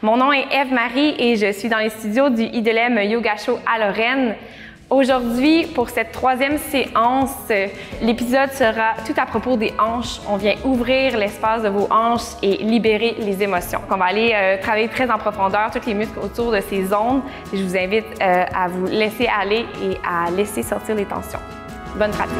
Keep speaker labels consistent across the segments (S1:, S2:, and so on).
S1: Mon nom est Ève-Marie et je suis dans les studios du IDELEM Yoga Show à Lorraine. Aujourd'hui, pour cette troisième séance, l'épisode sera tout à propos des hanches. On vient ouvrir l'espace de vos hanches et libérer les émotions. On va aller travailler très en profondeur tous les muscles autour de ces zones. Je vous invite à vous laisser aller et à laisser sortir les tensions. Bonne pratique!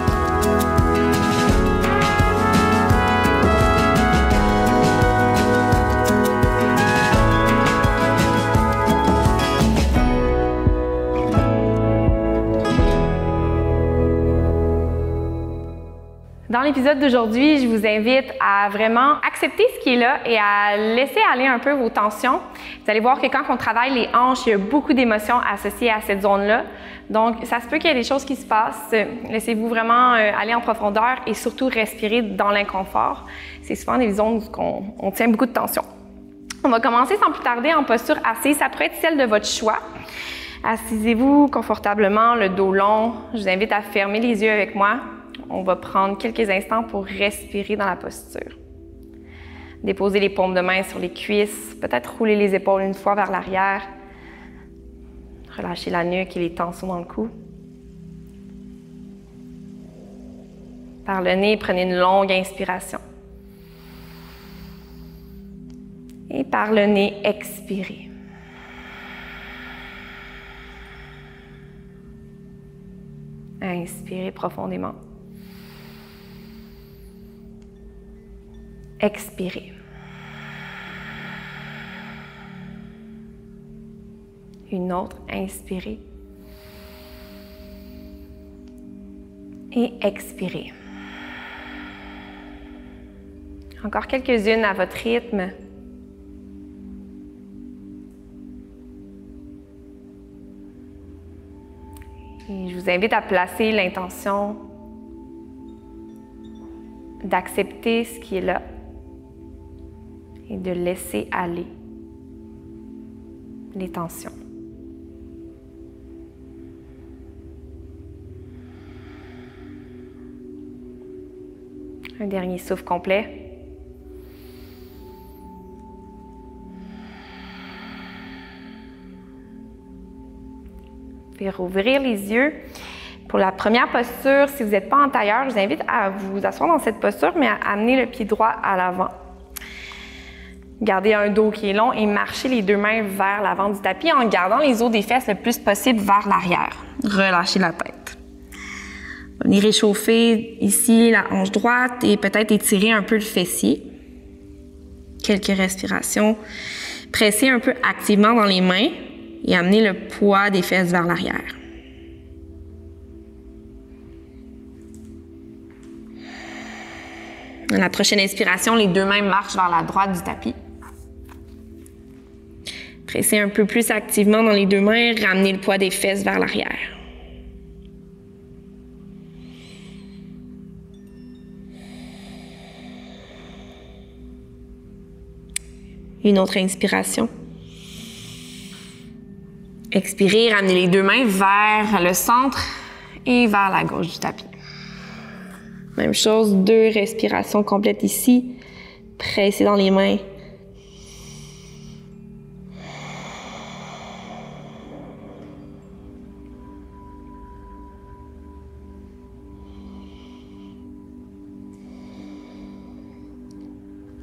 S1: Dans l'épisode d'aujourd'hui, je vous invite à vraiment accepter ce qui est là et à laisser aller un peu vos tensions. Vous allez voir que quand on travaille les hanches, il y a beaucoup d'émotions associées à cette zone-là. Donc, ça se peut qu'il y ait des choses qui se passent. Laissez-vous vraiment aller en profondeur et surtout respirer dans l'inconfort. C'est souvent des zones où on tient beaucoup de tension. On va commencer sans plus tarder en posture assise. Ça pourrait être celle de votre choix. Assisez-vous confortablement, le dos long. Je vous invite à fermer les yeux avec moi. On va prendre quelques instants pour respirer dans la posture. Déposez les paumes de main sur les cuisses, peut-être rouler les épaules une fois vers l'arrière. Relâchez la nuque et les tensions dans le cou. Par le nez, prenez une longue inspiration. Et par le nez, expirez. Inspirez profondément. Expirez. Une autre, inspirez. Et expirez. Encore quelques-unes à votre rythme. Et je vous invite à placer l'intention d'accepter ce qui est là et de laisser aller les tensions. Un dernier souffle complet. Vous pouvez rouvrir les yeux. Pour la première posture, si vous n'êtes pas en tailleur, je vous invite à vous asseoir dans cette posture, mais à amener le pied droit à l'avant. Gardez un dos qui est long et marchez les deux mains vers l'avant du tapis en gardant les os des fesses le plus possible vers l'arrière. Relâchez la tête. Venez réchauffer ici la hanche droite et peut-être étirer un peu le fessier. Quelques respirations. Pressez un peu activement dans les mains et amenez le poids des fesses vers l'arrière. À la prochaine inspiration, les deux mains marchent vers la droite du tapis. Pressez un peu plus activement dans les deux mains, ramenez le poids des fesses vers l'arrière. Une autre inspiration. Expirez, ramenez les deux mains vers le centre et vers la gauche du tapis. Même chose, deux respirations complètes ici. Pressez dans les mains.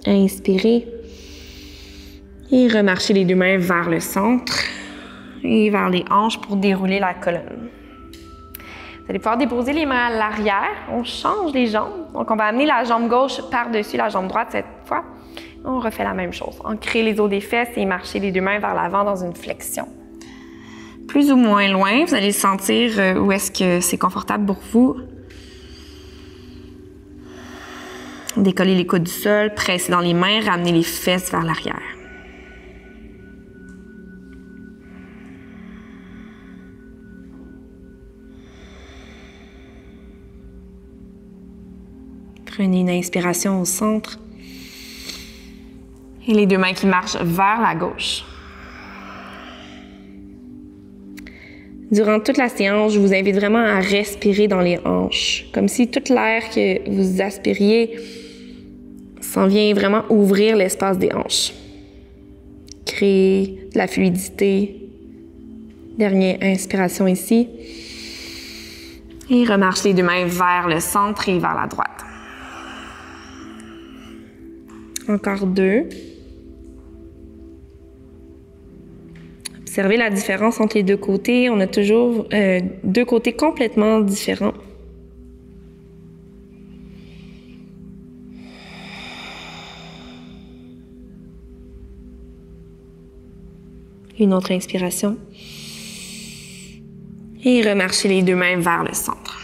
S1: Inspirez. Et remarchez les deux mains vers le centre et vers les hanches pour dérouler la colonne. Vous allez pouvoir déposer les mains à l'arrière. On change les jambes. Donc, on va amener la jambe gauche par-dessus la jambe droite cette fois. On refait la même chose. Ancrez les os des fesses et marchez les deux mains vers l'avant dans une flexion. Plus ou moins loin, vous allez sentir où est-ce que c'est confortable pour vous. Décollez les coudes du sol, pressez dans les mains, ramenez les fesses vers l'arrière. Prenez une inspiration au centre. Et les deux mains qui marchent vers la gauche. Durant toute la séance, je vous invite vraiment à respirer dans les hanches, comme si tout l'air que vous aspiriez s'en vient vraiment ouvrir l'espace des hanches. Créer de la fluidité. Dernière inspiration ici. Et remarche les deux mains vers le centre et vers la droite. Encore 2. Observez la différence entre les deux côtés. On a toujours deux côtés complètement différents. Une autre inspiration. Et remarchez les deux mains vers le centre.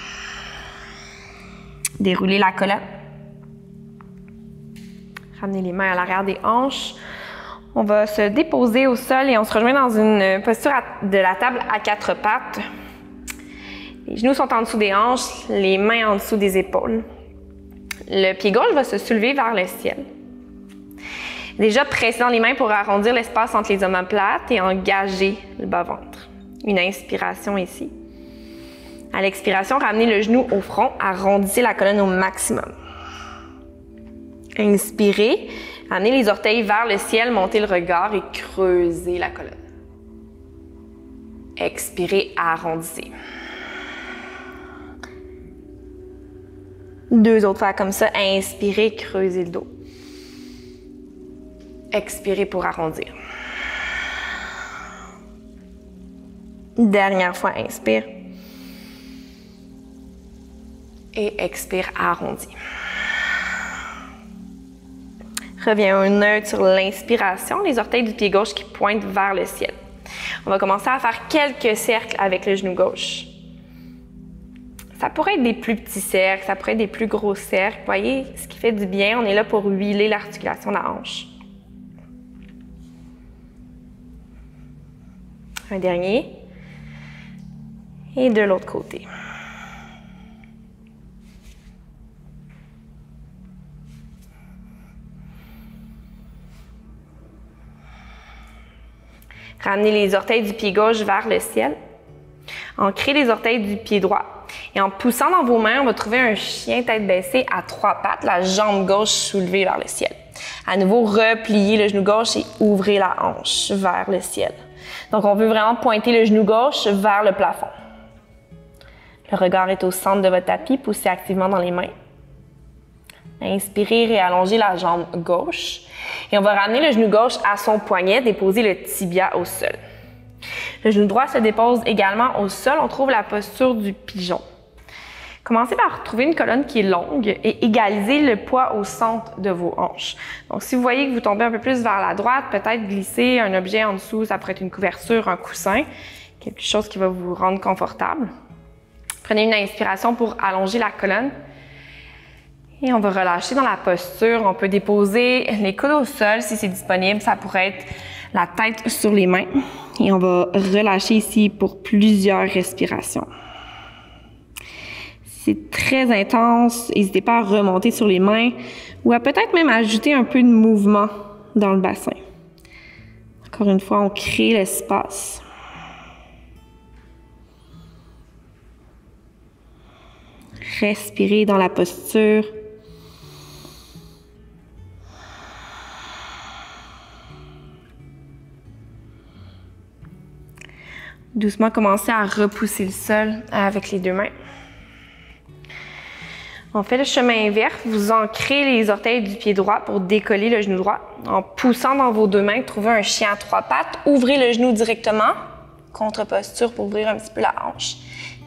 S1: Déroulez la colonne. Ramenez les mains à l'arrière des hanches. On va se déposer au sol et on se rejoint dans une posture de la table à 4 pattes. Les genoux sont en dessous des hanches, les mains en dessous des épaules. Le pied gauche va se soulever vers le ciel. Déjà, pressez dans les mains pour arrondir l'espace entre les omoplates et engager le bas-ventre. Une inspiration ici. À l'expiration, ramenez le genou au front, arrondissez la colonne au maximum. Inspirez, amenez les orteils vers le ciel, montez le regard et creusez la colonne. Expirez, arrondissez. 2 autres fois comme ça. Inspirez, creusez le dos. Expirez pour arrondir. Dernière fois, inspire. Et expire, arrondi. Reviens au neutre sur l'inspiration, les orteils du pied gauche qui pointent vers le ciel. On va commencer à faire quelques cercles avec le genou gauche. Ça pourrait être des plus petits cercles, ça pourrait être des plus gros cercles. Vous voyez, ce qui fait du bien, on est là pour huiler l'articulation de la hanche. Un dernier. Et de l'autre côté. Ramenez les orteils du pied gauche vers le ciel. Ancrez les orteils du pied droit. Et en poussant dans vos mains, on va trouver un chien tête baissée à 3 pattes, la jambe gauche soulevée vers le ciel. À nouveau, repliez le genou gauche et ouvrez la hanche vers le ciel. Donc, on veut vraiment pointer le genou gauche vers le plafond. Le regard est au centre de votre tapis, poussez activement dans les mains. Inspirez, réallongez la jambe gauche. Et on va ramener le genou gauche à son poignet, déposer le tibia au sol. Le genou droit se dépose également au sol. On trouve la posture du pigeon. Commencez par trouver une colonne qui est longue et égalisez le poids au centre de vos hanches. Donc, si vous voyez que vous tombez un peu plus vers la droite, peut-être glisser un objet en dessous, ça pourrait être une couverture, un coussin, quelque chose qui va vous rendre confortable. Prenez une inspiration pour allonger la colonne. Et on va relâcher dans la posture. On peut déposer les coudes au sol si c'est disponible. Ça pourrait être la tête sur les mains. Et on va relâcher ici pour plusieurs respirations. C'est très intense. N'hésitez pas à remonter sur les mains ou à peut-être même ajouter un peu de mouvement dans le bassin. Encore une fois, on crée l'espace. Respirez dans la posture. Doucement, commencez à repousser le sol avec les deux mains. On fait le chemin inverse. Vous ancrez les orteils du pied droit pour décoller le genou droit. En poussant dans vos deux mains, trouvez un chien à 3 pattes. Ouvrez le genou directement. Contre-posture pour ouvrir un petit peu la hanche.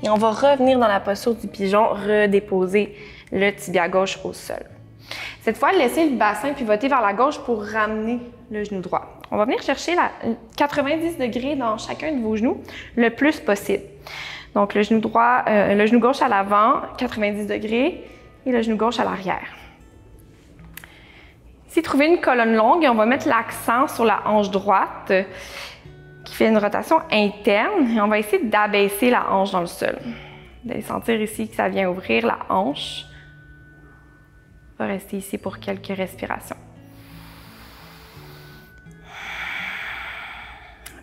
S1: Et on va revenir dans la posture du pigeon, redéposer le tibia gauche au sol. Cette fois, laissez le bassin pivoter vers la gauche pour ramener le genou droit. On va venir chercher 90 degrés dans chacun de vos genoux le plus possible. Donc, le genou droit, le genou gauche à l'avant, 90 degrés, et le genou gauche à l'arrière. Ici, trouvez une colonne longue et on va mettre l'accent sur la hanche droite qui fait une rotation interne et on va essayer d'abaisser la hanche dans le sol. Vous allez sentir ici que ça vient ouvrir la hanche. On va rester ici pour quelques respirations.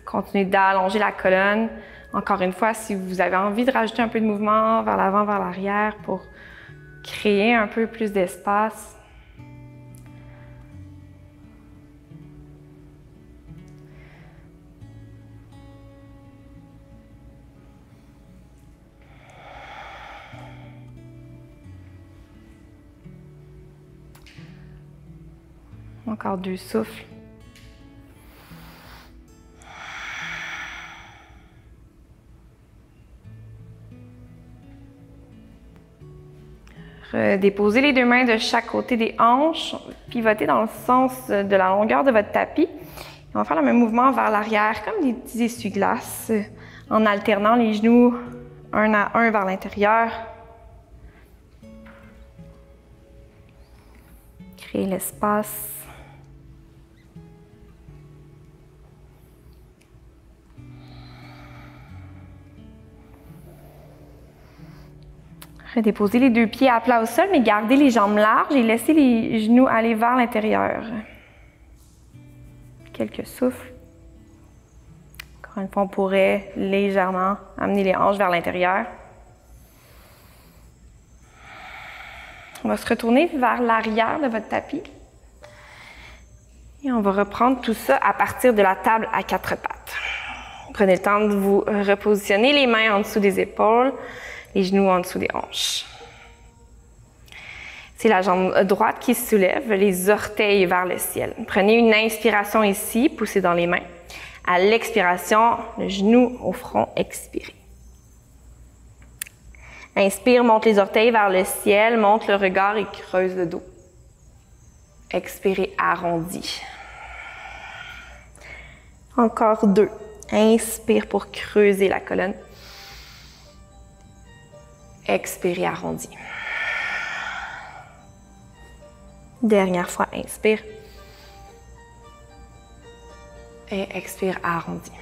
S1: Continuez d'allonger la colonne Encore une fois, si vous avez envie de rajouter un peu de mouvement vers l'avant, vers l'arrière pour créer un peu plus d'espace. Encore 2 souffles. Déposez les 2 mains de chaque côté des hanches, pivotez dans le sens de la longueur de votre tapis. On va faire le même mouvement vers l'arrière, comme des petits essuie-glaces, en alternant les genoux un à un vers l'intérieur. Créer l'espace. Redéposez les 2 pieds à plat au sol, mais gardez les jambes larges et laissez les genoux aller vers l'intérieur. Quelques souffles. Encore une fois, on pourrait légèrement amener les hanches vers l'intérieur. On va se retourner vers l'arrière de votre tapis. Et on va reprendre tout ça à partir de la table à 4 pattes. Prenez le temps de vous repositionner, les mains en dessous des épaules. Les genoux en dessous des hanches. C'est la jambe droite qui se soulève, les orteils vers le ciel. Prenez une inspiration ici, poussez dans les mains. À l'expiration, le genou au front, expirez. Inspire, monte les orteils vers le ciel, monte le regard et creuse le dos. Expirez, arrondi. Encore 2. Inspire pour creuser la colonne. Expirez, arrondi. Dernière fois, inspire. Et expire, arrondi.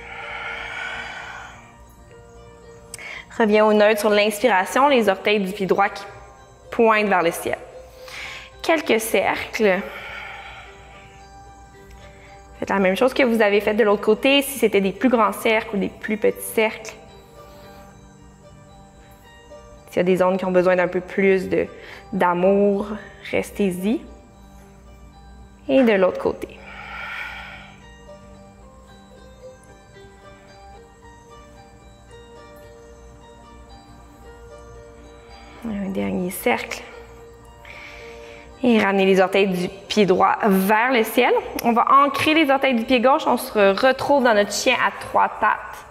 S1: Reviens au neutre sur l'inspiration, les orteils du pied droit qui pointent vers le ciel. Quelques cercles. Faites la même chose que vous avez fait de l'autre côté, si c'était des plus grands cercles ou des plus petits cercles. S'il y a des zones qui ont besoin d'un peu plus d'amour, restez-y. Et de l'autre côté. Un dernier cercle. Et ramenez les orteils du pied droit vers le ciel. On va ancrer les orteils du pied gauche. On se retrouve dans notre chien à 3 pattes.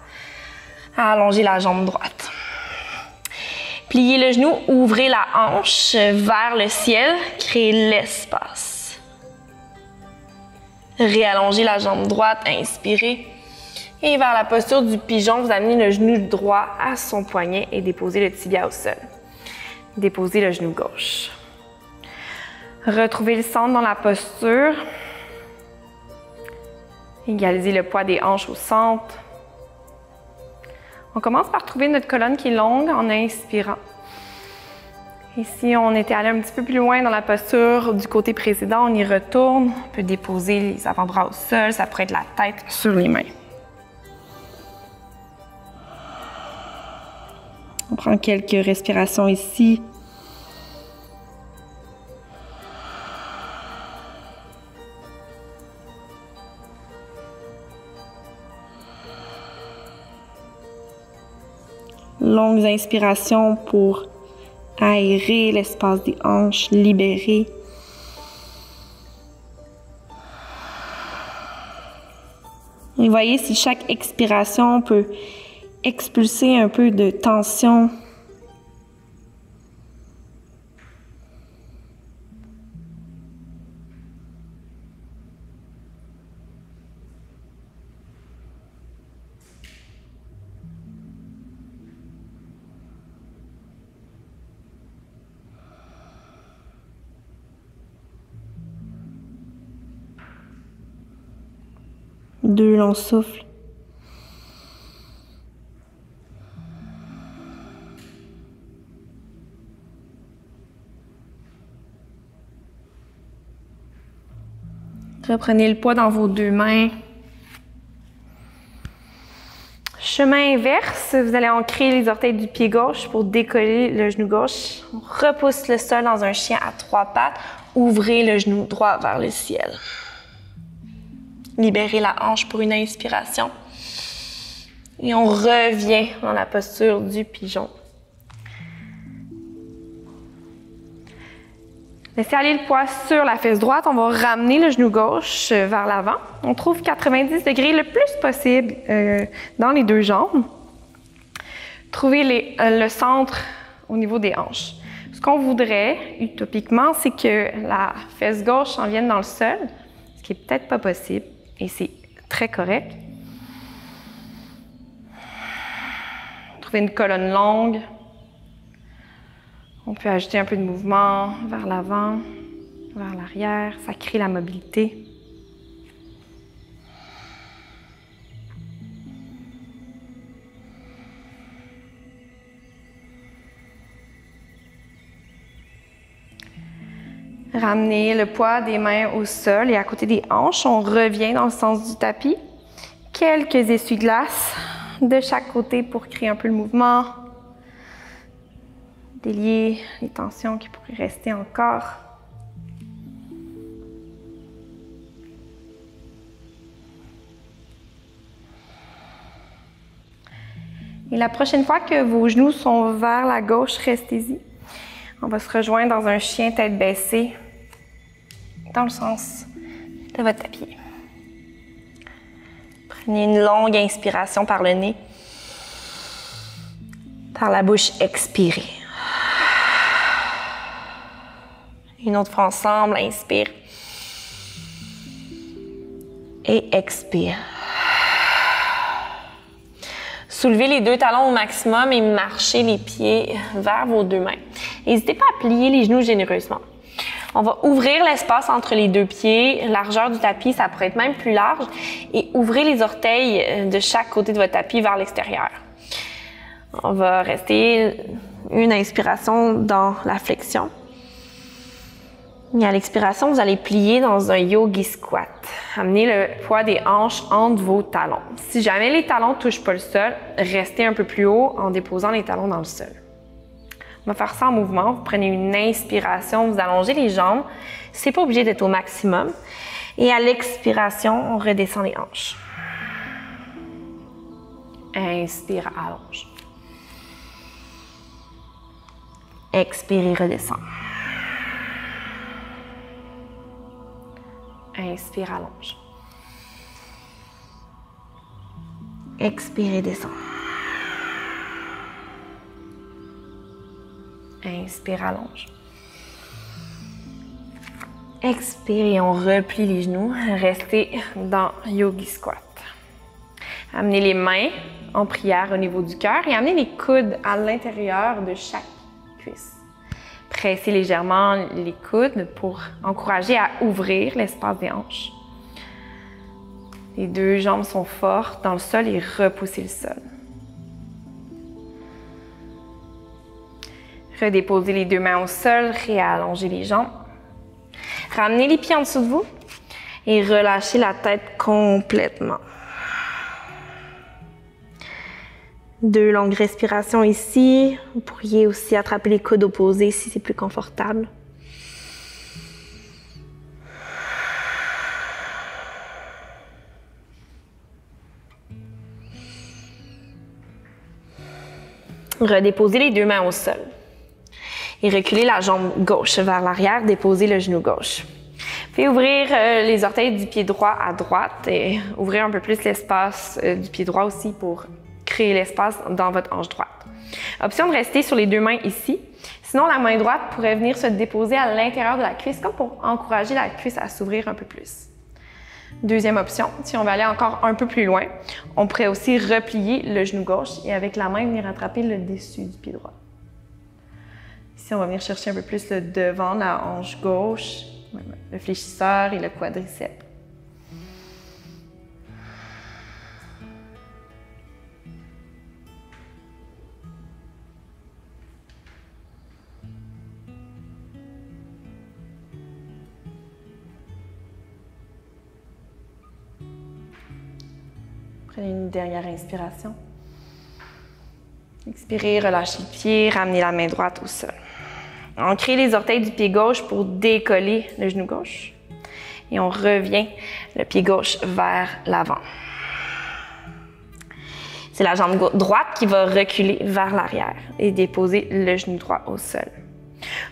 S1: Allongez la jambe droite. Pliez le genou, ouvrez la hanche vers le ciel, créez l'espace. Réallongez la jambe droite, inspirez. Et vers la posture du pigeon, vous amenez le genou droit à son poignet et déposez le tibia au sol. Déposez le genou gauche. Retrouvez le centre dans la posture. Égalisez le poids des hanches au centre. On commence par trouver notre colonne qui est longue en inspirant. Et si on était allé un petit peu plus loin dans la posture du côté précédent, on y retourne. On peut déposer les avant-bras au sol. Ça pourrait être la tête sur les mains. On prend quelques respirations ici. Longues inspirations pour aérer l'espace des hanches, libérer. Et voyez si chaque expiration peut expulser un peu de tension. Deux longs souffles. Reprenez le poids dans vos deux mains. Chemin inverse, vous allez ancrer les orteils du pied gauche pour décoller le genou gauche. On repousse le sol dans un chien à 3 pattes. Ouvrez le genou droit vers le ciel. Libérez la hanche pour une inspiration. Et on revient dans la posture du pigeon. Laissez aller le poids sur la fesse droite. On va ramener le genou gauche vers l'avant. On trouve 90 degrés le plus possible dans les deux jambes. Trouvez le centre au niveau des hanches. Ce qu'on voudrait, utopiquement, c'est que la fesse gauche s'en vienne dans le sol, ce qui n'est peut-être pas possible, et c'est très correct. Trouvez une colonne longue. On peut ajouter un peu de mouvement vers l'avant, vers l'arrière. Ça crée la mobilité. Ramenez le poids des mains au sol et à côté des hanches. On revient dans le sens du tapis. Quelques essuie-glaces de chaque côté pour créer un peu le mouvement. Délier les tensions qui pourraient rester encore. Et la prochaine fois que vos genoux sont vers la gauche, restez-y. On va se rejoindre dans un chien tête baissée, dans le sens de votre tapis. Prenez une longue inspiration par le nez. Par la bouche, expirez. Une autre fois ensemble, inspire. Et expire. Soulevez les deux talons au maximum et marchez les pieds vers vos deux mains. N'hésitez pas à plier les genoux généreusement. On va ouvrir l'espace entre les deux pieds, largeur du tapis, ça pourrait être même plus large, et ouvrez les orteils de chaque côté de votre tapis vers l'extérieur. On va rester une inspiration dans la flexion. Et à l'expiration, vous allez plier dans un yogi squat. Amenez le poids des hanches entre vos talons. Si jamais les talons ne touchent pas le sol, restez un peu plus haut en déposant les talons dans le sol. On va faire ça en mouvement. Vous prenez une inspiration, vous allongez les jambes. C'est pas obligé d'être au maximum. Et à l'expiration, on redescend les hanches. Inspire, allonge. Expirez, redescend. Inspire, allonge. Expirez, descend. Inspire, allonge. Expire et on replie les genoux. Restez dans Yogi Squat. Amenez les mains en prière au niveau du cœur et amenez les coudes à l'intérieur de chaque cuisse. Pressez légèrement les coudes pour encourager à ouvrir l'espace des hanches. Les deux jambes sont fortes dans le sol et repoussez le sol. Redéposez les deux mains au sol, réallongez les jambes. Ramenez les pieds en dessous de vous et relâchez la tête complètement. 2 longues respirations ici. Vous pourriez aussi attraper les coudes opposés si c'est plus confortable. Redéposez les deux mains au sol. Et reculez la jambe gauche vers l'arrière, déposez le genou gauche. Puis ouvrir les orteils du pied droit à droite et ouvrir un peu plus l'espace du pied droit aussi pour créer l'espace dans votre hanche droite. Option de rester sur les deux mains ici. Sinon, la main droite pourrait venir se déposer à l'intérieur de la cuisse comme pour encourager la cuisse à s'ouvrir un peu plus. Deuxième option, si on veut aller encore un peu plus loin, on pourrait aussi replier le genou gauche et avec la main venir attraper le dessus du pied droit. Ici, on va venir chercher un peu plus le devant de la hanche gauche, le fléchisseur et le quadriceps. Prenez une dernière inspiration. Expirez, relâchez le pied, ramenez la main droite au sol. Ancrez les orteils du pied gauche pour décoller le genou gauche. Et on revient le pied gauche vers l'avant. C'est la jambe droite qui va reculer vers l'arrière et déposer le genou droit au sol.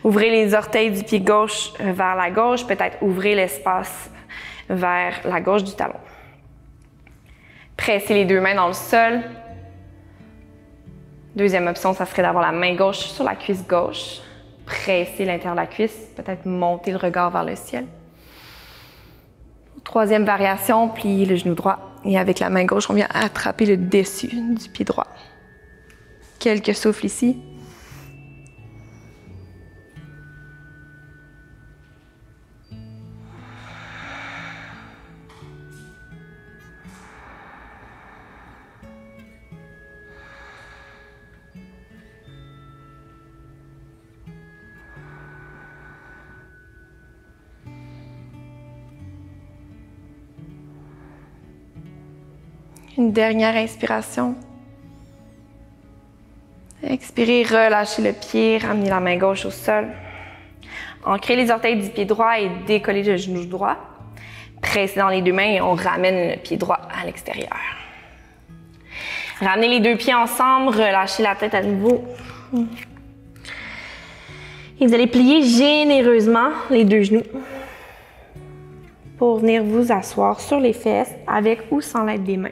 S1: Ouvrez les orteils du pied gauche vers la gauche, peut-être ouvrez l'espace vers la gauche du talon. Pressez les deux mains dans le sol. Deuxième option, ça serait d'avoir la main gauche sur la cuisse gauche. Pressez l'intérieur de la cuisse, peut-être monter le regard vers le ciel. Troisième variation, pliez le genou droit et avec la main gauche, on vient attraper le dessus du pied droit. Quelques souffles ici. Une dernière inspiration. Expirez, relâchez le pied, ramenez la main gauche au sol. Ancrez les orteils du pied droit et décollez le genou droit. Pressez dans les deux mains et on ramène le pied droit à l'extérieur. Ramenez les deux pieds ensemble, relâchez la tête à nouveau. Et vous allez plier généreusement les deux genoux pour venir vous asseoir sur les fesses avec ou sans l'aide des mains.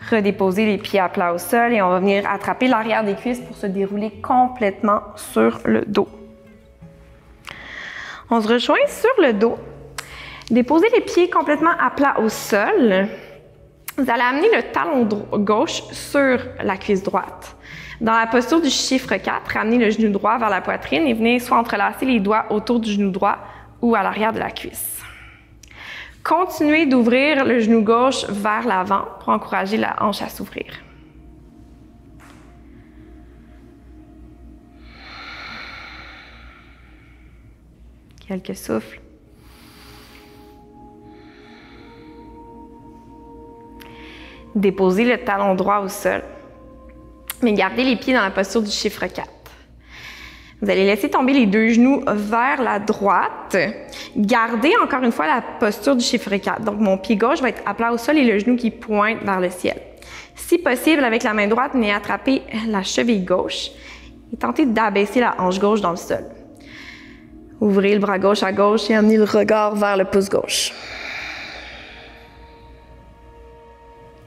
S1: Redéposer les pieds à plat au sol et on va venir attraper l'arrière des cuisses pour se dérouler complètement sur le dos. On se rejoint sur le dos. Déposez les pieds complètement à plat au sol. Vous allez amener le talon gauche sur la cuisse droite. Dans la posture du chiffre 4, ramenez le genou droit vers la poitrine et venez soit entrelacer les doigts autour du genou droit ou à l'arrière de la cuisse. Continuez d'ouvrir le genou gauche vers l'avant pour encourager la hanche à s'ouvrir. Quelques souffles. Déposez le talon droit au sol, mais gardez les pieds dans la posture du chiffre 4. Vous allez laisser tomber les deux genoux vers la droite. Gardez encore une fois la posture du chiffre 4. Donc, mon pied gauche va être à plat au sol et le genou qui pointe vers le ciel. Si possible, avec la main droite, venez attraper la cheville gauche et tentez d'abaisser la hanche gauche dans le sol. Ouvrez le bras gauche à gauche et amenez le regard vers le pouce gauche.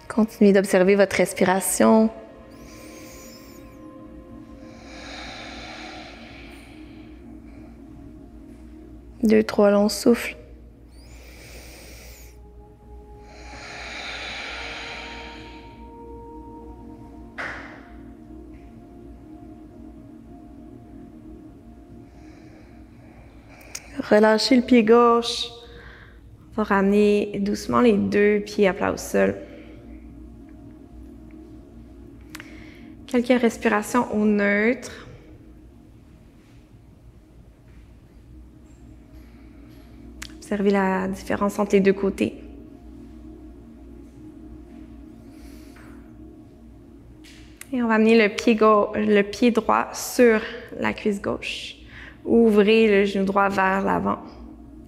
S1: Continuez d'observer votre respiration. Deux, trois longs souffles. Relâchez le pied gauche. On va ramener doucement les deux pieds à plat au sol. Quelques respirations au neutre. Observez la différence entre les deux côtés. Et on va amener le pied droit sur la cuisse gauche. Ouvrez le genou droit vers l'avant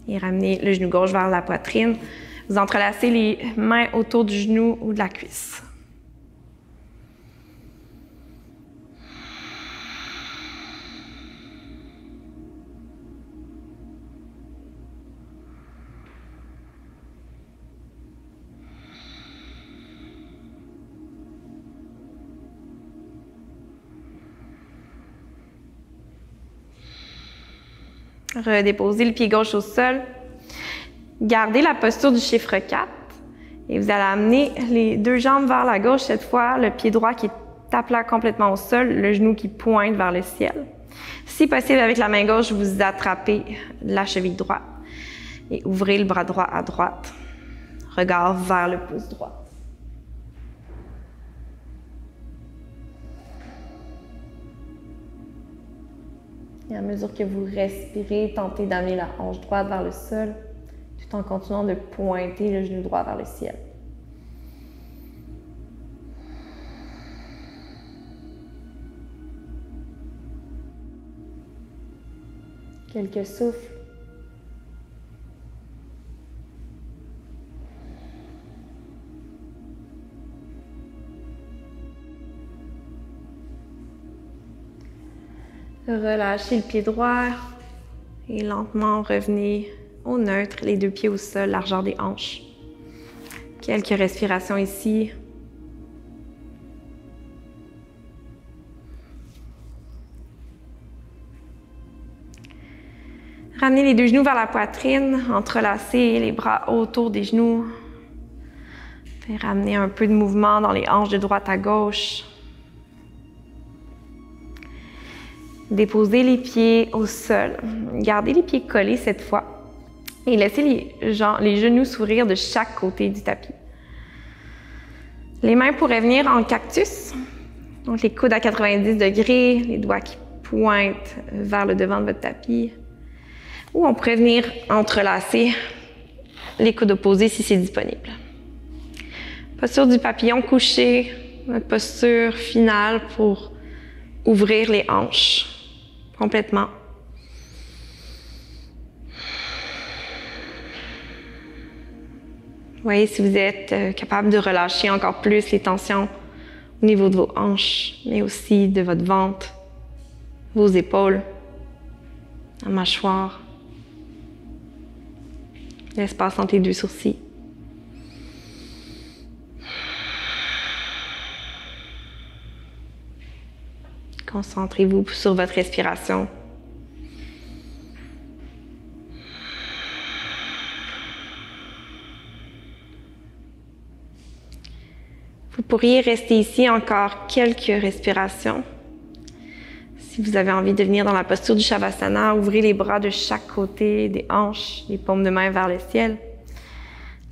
S1: et ramenez le genou gauche vers la poitrine. Vous entrelacez les mains autour du genou ou de la cuisse. Redéposez le pied gauche au sol. Gardez la posture du chiffre 4. Et vous allez amener les deux jambes vers la gauche cette fois, le pied droit qui est à plat complètement au sol, le genou qui pointe vers le ciel. Si possible, avec la main gauche, vous attrapez la cheville droite et ouvrez le bras droit à droite. Regard vers le pouce droit. Et à mesure que vous respirez, tentez d'amener la hanche droite vers le sol, tout en continuant de pointer le genou droit vers le ciel. Quelques souffles. Relâchez le pied droit et lentement revenez au neutre, les deux pieds au sol, largeur des hanches. Quelques respirations ici. Ramenez les deux genoux vers la poitrine, entrelacez les bras autour des genoux. Puis ramenez un peu de mouvement dans les hanches de droite à gauche. Déposez les pieds au sol. Gardez les pieds collés cette fois. Et laissez les genoux s'ouvrir de chaque côté du tapis. Les mains pourraient venir en cactus. Donc les coudes à 90 degrés, les doigts qui pointent vers le devant de votre tapis. Ou on pourrait venir entrelacer les coudes opposés si c'est disponible. Posture du papillon couché, notre posture finale pour ouvrir les hanches complètement. Voyez si vous êtes capable de relâcher encore plus les tensions au niveau de vos hanches, mais aussi de votre ventre, vos épaules, la mâchoire, l'espace entre les deux sourcils. Concentrez-vous sur votre respiration. Vous pourriez rester ici encore quelques respirations. Si vous avez envie de venir dans la posture du Shavasana, ouvrez les bras de chaque côté des hanches, les paumes de main vers le ciel.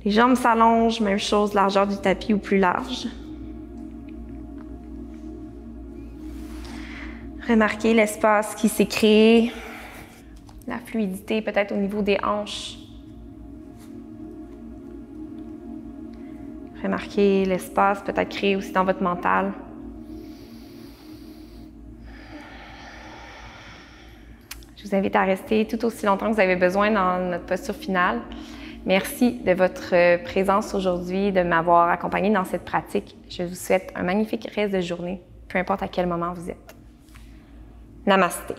S1: Les jambes s'allongent, même chose, largeur du tapis ou plus large. Remarquez l'espace qui s'est créé, la fluidité peut-être au niveau des hanches. Remarquez l'espace peut-être créé aussi dans votre mental. Je vous invite à rester tout aussi longtemps que vous avez besoin dans notre posture finale. Merci de votre présence aujourd'hui, de m'avoir accompagné dans cette pratique. Je vous souhaite un magnifique reste de journée, peu importe à quel moment vous êtes. Namasté.